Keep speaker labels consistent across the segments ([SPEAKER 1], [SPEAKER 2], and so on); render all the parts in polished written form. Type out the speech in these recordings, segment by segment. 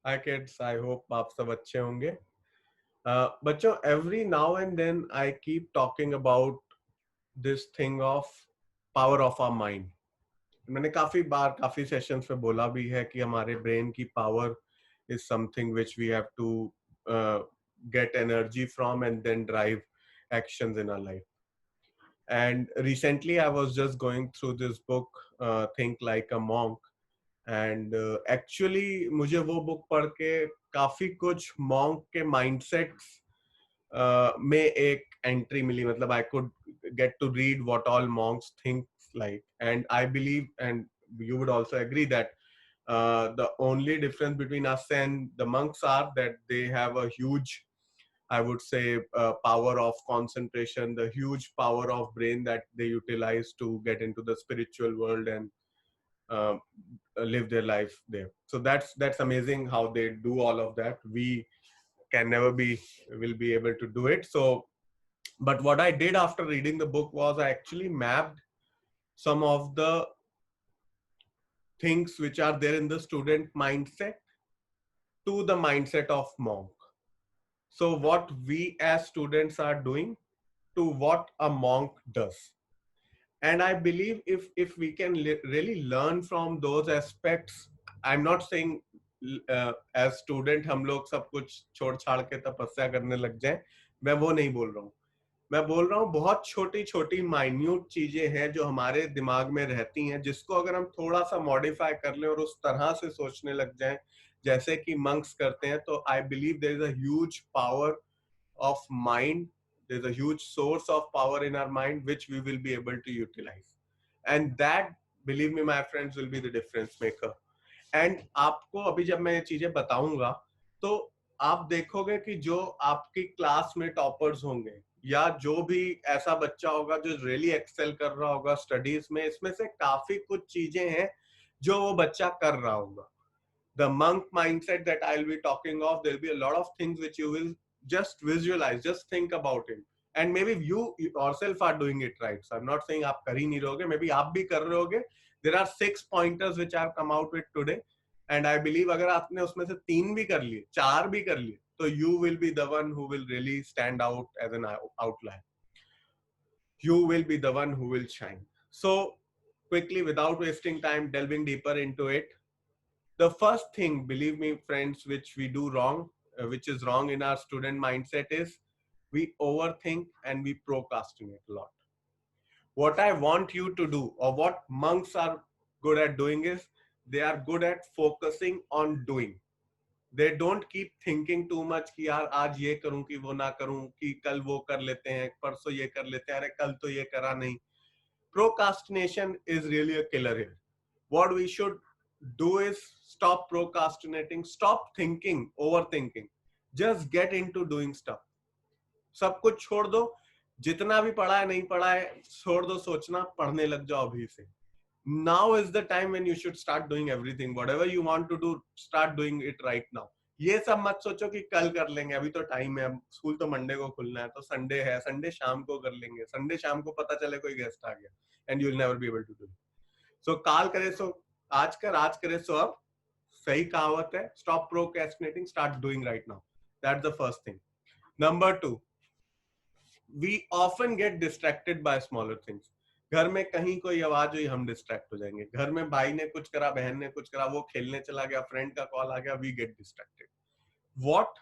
[SPEAKER 1] Hi kids, I hope आप सब अच्छे होंगे। बच्चों, every now and then I keep talking about this thing of power of our mind. मैंने काफी बार काफी सेशंस पे बोला भी है कि हमारे ब्रेन की power is something which we have to get energy from and then drive actions in our life. And recently I was just going through this book, Think Like a Monk. And actually मुझे वो book पढ़ के काफी कुछ monk के mindsets में एक entry मिली। मतलब I could get to read what all monks think like, and I believe and you would also agree that the only difference between us and the monks are that they have a huge, I would say, power of concentration, the huge power of brain that they utilize to get into the spiritual world and uh, live their life there. So that's amazing how they do all of that. We can never be will be able to do it. So, but what I did after reading the book was I actually mapped some of the things which are there in the student mindset to the mindset of monk. So what we as students are doing to what a monk does. And I believe if we can really learn from those aspects, I'm not saying as student हम लोग सब कुछ छोड़ छाड़ के तपस्या करने लग जाए, मैं वो नहीं बोल रहा हूँ। मैं बोल रहा हूँ बहुत छोटी छोटी माइन्यूट चीजें हैं जो हमारे दिमाग में रहती हैं, जिसको अगर हम थोड़ा सा मॉडिफाई कर लें और उस तरह से सोचने लग जाएं जैसे कि मंक्स करते हैं, तो I believe there is a huge power of mind. There's a huge source of power in our mind which we will be able to utilize, and that, believe me my friends, will be the difference maker. And आपको अभी जब मैं ये चीजें बताऊंगा तो आप देखोगे कि जो आपकी क्लास में टॉपर्स होंगे या जो भी ऐसा बच्चा होगा जो रियली एक्सेल कर रहा होगा स्टडीज में, इसमें से काफी कुछ चीजें हैं जो वो बच्चा कर रहा होगा. The monk mindset that I'll be talking of, there'll be a lot of things which you will just visualize, just think about it. And maybe you yourself are doing it right. So I'm not saying आप कर ही नहीं रहोगे, maybe आप भी कर रहे होगे. There are 6 pointers which I've come out with today. And I believe अगर आपने उसमें से 3 भी कर लिए, 4 भी कर लिए, तो you will be the one who will really stand out as an outlier. You will be the one who will shine. So quickly, without wasting time, delving deeper into it, the first thing, believe me friends, which we do wrong, which is wrong in our student mindset, is we overthink and we procrastinate a lot. What I want you to do, or what monks are good at doing, is they are good at focusing on doing. They don't keep thinking too much कि यार आज ये करूं कि वो ना करूं, कि कल वो कर लेते हैं, परसों ये कर लेते हैं, अरे कल तो ये करा नहीं. Procrastination is really a killer here. What we should do is stop procrastinating, stop thinking, overthinking. Just get into doing stuff. सब कुछ छोड़ दो, जितना भी पढ़ा है नहीं पढ़ा है छोड़ दो सोचना, पढ़ने लग जाओ अभी से. Now is the time when you should start doing everything. Whatever you want to do, start doing it right now. ये सब मत सोचो कि कल कर लेंगे, अभी तो टाइम है, स्कूल तो मंडे को खुलना है, तो संडे है, संडे शाम को कर लेंगे, संडे शाम को पता चले कोई गेस्ट आ गया, and you will never be able to do. So call करे सो आज कर, आज करे सो अब. सही कहावत है. Stop procrastinating, start doing right now. That's the first thing. Number 2, we often get distracted by smaller things. घर में कहीं कोई आवाज हुई, हम डिस्ट्रैक्ट हो जाएंगे. घर में भाई ने कुछ करा, बहन ने कुछ करा, वो खेलने चला गया, फ्रेंड का कॉल आ गया, we get distracted. What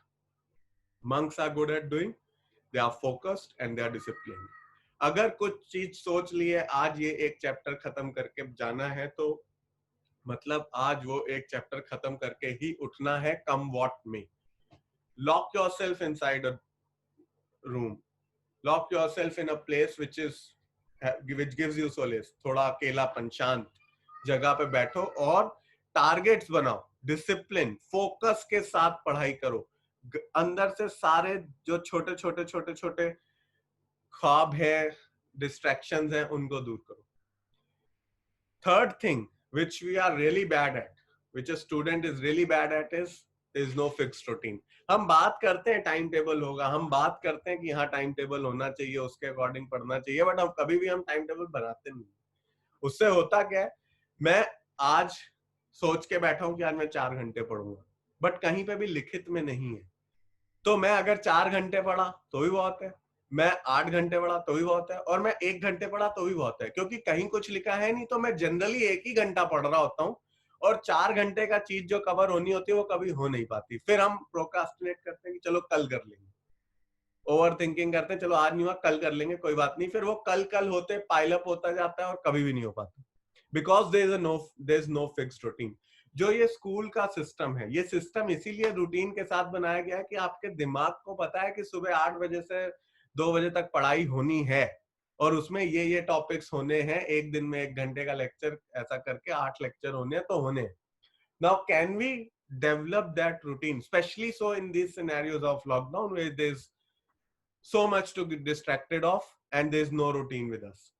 [SPEAKER 1] monks are good at doing, they are focused and they are disciplined. अगर कुछ चीज सोच ली है, आज ये एक चैप्टर खत्म करके जाना है, तो मतलब आज वो एक चैप्टर खत्म करके ही उठना है, कम व्हाट में. Lock yourself inside a room, lock yourself in a place which gives you solace. थोड़ा अकेलापन, शांत जगह पे बैठो और टारगेट्स बनाओ, डिसिप्लिन, फोकस के साथ पढ़ाई करो. अंदर से सारे जो छोटे छोटे छोटे छोटे ख्वाब है, डिस्ट्रैक्शंस हैं, उनको दूर करो. Third thing which we are really bad at, which a student is really bad at, is no fixed routine. हम बात करते हैं टाइम टेबल होगा, हम बात करते हैं कि हाँ टाइम टेबल होना चाहिए, उसके अकॉर्डिंग पढ़ना चाहिए, बट हम कभी भी हम टाइम टेबल बनाते नहीं. उससे होता क्या है, मैं आज सोच के बैठा हूं कि आज मैं 4 घंटे पढ़ूंगा, बट कहीं पे भी लिखित में नहीं है। तो मैं अगर 4 घंटे पढ़ा तो भी बहुत है, मैं 8 घंटे पढ़ा तो भी बहुत है, और मैं 1 घंटे पढ़ा तो भी बहुत है, क्योंकि कहीं कुछ लिखा है नहीं। तो मैं जनरली 1 ही घंटा पढ़ रहा होता हूँ, और 4 घंटे का चीज जो कवर होनी होती है वो कभी हो नहीं पाती। फिर हम प्रोक्रास्टिनेट करते हैं कि चलो कल कर लेंगे, ओवर थिंकिंग करते हैं, चलो आज नहीं हुआ कल कर लेंगे, कोई बात नहीं। फिर वो कल कल होते पाइल अप होता जाता है और कभी भी नहीं हो पाता, because there is no fixed routine. जो ये स्कूल का सिस्टम है, ये सिस्टम इसीलिए रूटीन के साथ बनाया गया है कि आपके दिमाग को पता है कि सुबह 8 बजे से 2 बजे तक पढ़ाई होनी है, और उसमें ये टॉपिक्स होने हैं, एक दिन में 1 घंटे का लेक्चर, ऐसा करके 8 लेक्चर होने हैं तो होने हैं। Now can we develop that routine, especially so in these scenarios of lockdown where there's so much to get distracted of and there's no routine with us.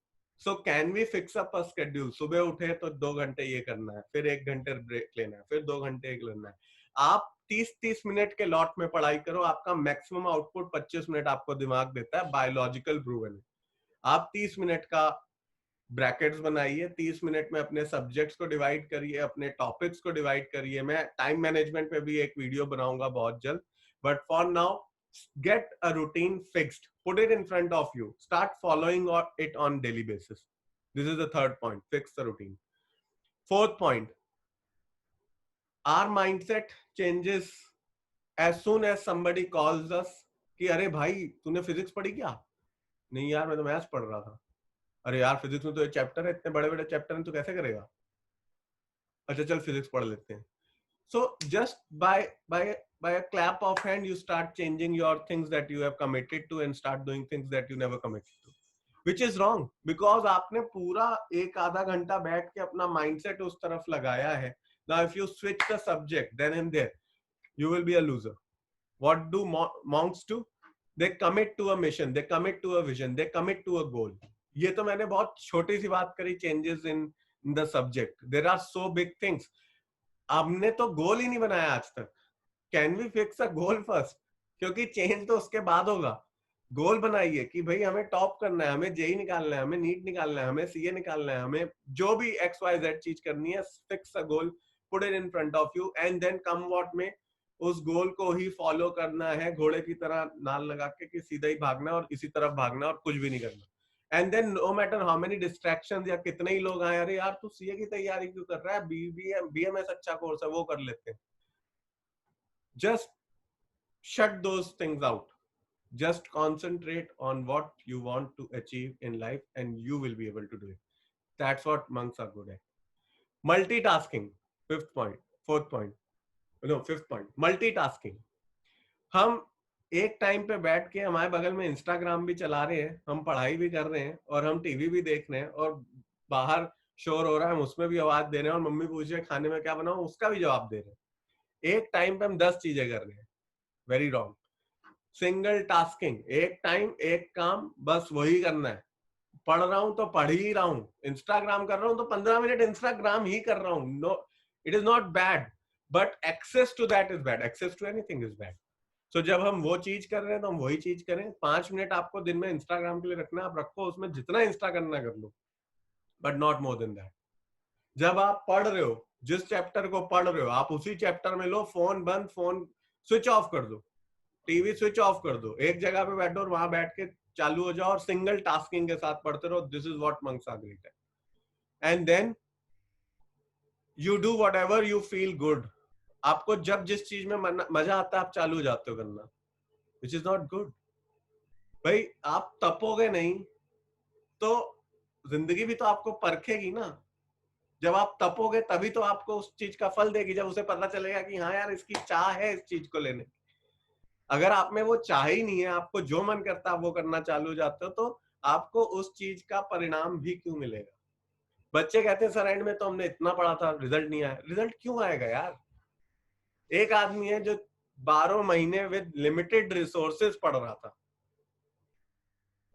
[SPEAKER 1] So can we fix up a schedule? सुबह उठे तो 2 घंटे ये करना है, फिर 1 घंटे break लेना है, फिर 2 घंटे एक लेना है। आप 30-30 मिनट के लॉट में पढ़ाई करो, आपका मैक्सिमम आउटपुट 25 मिनट आपको दिमाग देता है, बायोलॉजिकल प्रूवन है। आप 30 मिनट का ब्रैकेट्स बनाइए, 30 मिनट में अपने सब्जेक्ट्स को डिवाइड करिए, अपने टॉपिक्स को डिवाइड करिए। मैं टाइम मैनेजमेंट पे भी एक वीडियो बनाऊंगा बहुत जल्द, but for now get a routine fixed, put it in front of you, start following it on daily basis. This is the third point, fix the routine. Fourth point, our mindset changes as soon as somebody calls us कि अरे भाई तूने physics पढ़ी क्या? नहीं यार मैं तो मैथ्स पढ़ रहा था। अरे यार फिजिक्स में तो ये चैप्टर है, इतने बड़े बड़े चैप्टर हैं, तू कैसे करेगा? अच्छा चल फिजिक्स पढ़ लेते हैं। So just by a clap of hand, you start changing your things that you have committed to and start doing things that you never committed to, which is wrong because आपने पूरा एक आधा घंटा बैठ के अपना mindset उस तरफ लगाया है. Now if you switch the subject then and there, you will be a loser. What do monks do? They commit to a mission, they commit to a vision, they commit to a goal. ये तो मैंने बहुत छोटी सी बात करी, changes in the subject. There are so big things. हमने तो गोल ही नहीं बनाया आज तक. Can we fix a goal first? क्योंकि चेंज तो उसके बाद होगा. गोल बनाइए कि भाई हमें टॉप करना है, हमें जेई निकालना है, हमें नीट निकालना है, हमें सीए निकालना है, हमें जो भी एक्स वाई जेड चीज करनी है, fix a goal, put it in front of you and then come what में उस गोल को ही फॉलो करना है, घोड़े की तरह नाल लगा के कि सीधा ही भागना और इसी तरफ भागना और कुछ भी नहीं करना. And then no matter how many distractions या कितने ही लोग आए, अरे यार तू सीए की तैयारी क्यों कर रहा है, बीएमएस अच्छा कोर्स है वो कर लेते हैं. Just shut those things out. Just concentrate on what you want to achieve in life and you will be able to do it. That's what monks are good at. Multitasking. Fifth point. Fourth point. No, fifth point. Multitasking. हम एक time पे बैठ के हमारे बगल में Instagram भी चला रहे हैं, हम पढ़ाई भी कर रहे हैं और हम टीवी भी देख रहे हैं और बाहर शोर हो रहा है, हम उसमें भी आवाज दे रहे हैं और मम्मी पूछ रही है खाने में क्या बनाऊं, उसका भी जवाब दे रहे हैं. एक टाइम पे हम 10 चीजें कर रहे हैं. Very wrong. सिंगल टास्किंग, एक टाइम एक काम, बस वही करना है. पढ़ रहा हूं तो पढ़ ही रहा हूं, इंस्टाग्राम कर रहा हूं तो 15 मिनट इंस्टाग्राम ही कर रहा हूं. No, it is not bad, but access to that is bad. Access to anything is bad. So जब हम वो चीज कर रहे हैं तो हम वही चीज करें. 5 मिनट आपको दिन में इंस्टाग्राम के लिए रखना, आप रखो, उसमें जितना इंस्टा करना कर लो, but not more than that. जब आप पढ़ रहे हो, जिस चैप्टर को पढ़ रहे हो, आप उसी चैप्टर में लो, फोन बंद, फोन स्विच ऑफ कर दो, टीवी स्विच ऑफ कर दो, एक जगह पे बैठो और वहां बैठ के चालू हो जाओ और सिंगल टास्किंग के साथ पढ़ते रहो. This is what monks are great at. And then you do whatever you feel good. आपको जब जिस चीज में मजा आता है आप चालू हो जाते हो करना, विच इज नॉट गुड. भाई आप तपोगे नहीं तो जिंदगी भी तो आपको परखेगी ना. जब आप तपोगे तभी तो आपको उस चीज का फल देगी, जब उसे पता चलेगा कि हाँ यार इसकी चाह है इस चीज को लेने. अगर आप में वो चाह ही नहीं है, आपको जो मन करता है वो करना चालू हो जाते हो, तो आपको उस चीज का परिणाम भी क्यों मिलेगा? बच्चे कहते हैं सर एंड में तो हमने इतना पढ़ा था, रिजल्ट नहीं आया. रिजल्ट क्यों आएगा यार? एक आदमी है जो 12 महीने विद लिमिटेड रिसोर्सेज पढ़ रहा था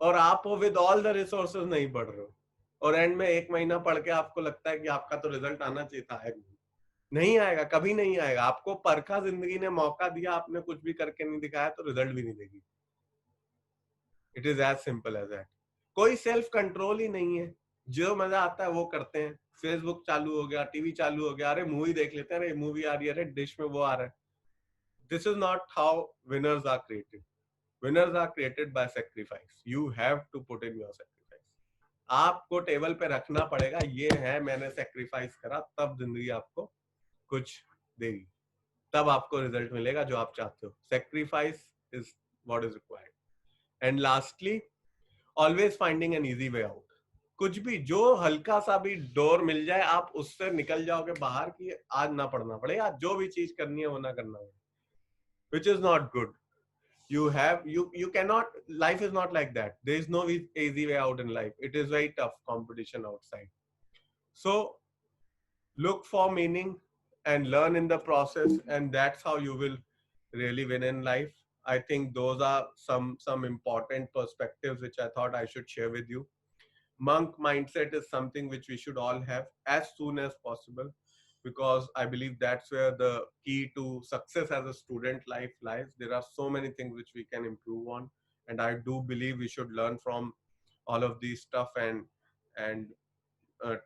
[SPEAKER 1] और आप वो विद ऑल द रिसोर्सेज नहीं पढ़ रहे हो, और एंड में 1 महीना पढ़ के आपको लगता है कि आपका तो रिजल्ट आना चाहिए था. नहीं आएगा, कभी नहीं आएगा. आपको परखा, जिंदगी ने मौका दिया, आपने कुछ भी करके नहीं दिखाया तो रिजल्ट भी नहीं देगी. It is as simple as that. कोई सेल्फ कंट्रोल ही नहीं है. जो मजा आता है वो करते हैं. फेसबुक चालू हो गया, टीवी चालू हो गया, अरे मूवी देख लेते हैं, अरे मूवी आ रही है, अरे डिश में वो आ रहा है. This is not how winners are created. Winners are created by sacrifice. You have to put in your sacrifice. आपको टेबल पे रखना पड़ेगा, ये है मैंने सेक्रीफाइस करा, तब जिंदगी आपको कुछ देगी, तब आपको रिजल्ट मिलेगा जो आप चाहते हो. Sacrifice is what is required. And lastly, always finding an easy way out. कुछ भी, जो हल्का सा भी डोर मिल जाए, आप उससे निकल जाओगे बाहर कि आज ना पढ़ना पड़े, आज जो भी चीज करनी है वो ना करना पड़े, which is not good. You cannot, life is not like that. There is no easy way out in life. It is very tough competition outside. So look for meaning and learn in the process, and that's how you will really win in life. I think those are some important perspectives which I thought I should share with you. Monk mindset is something which we should all have as soon as possible, because I believe that's where the key to success as a student life lies. There are so many things which we can improve on, and I do believe we should learn from all of these stuff and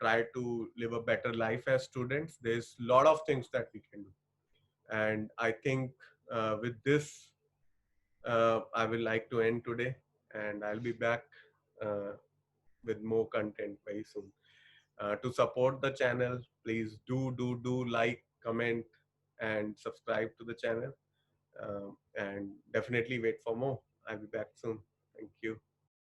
[SPEAKER 1] try to live a better life as students. There's a lot of things that we can do, and I think with this I will like to end today, and I'll be back uh, with more content very soon. To support the channel, please do like, comment, and subscribe to the channel. And definitely wait for more. I'll be back soon. Thank you.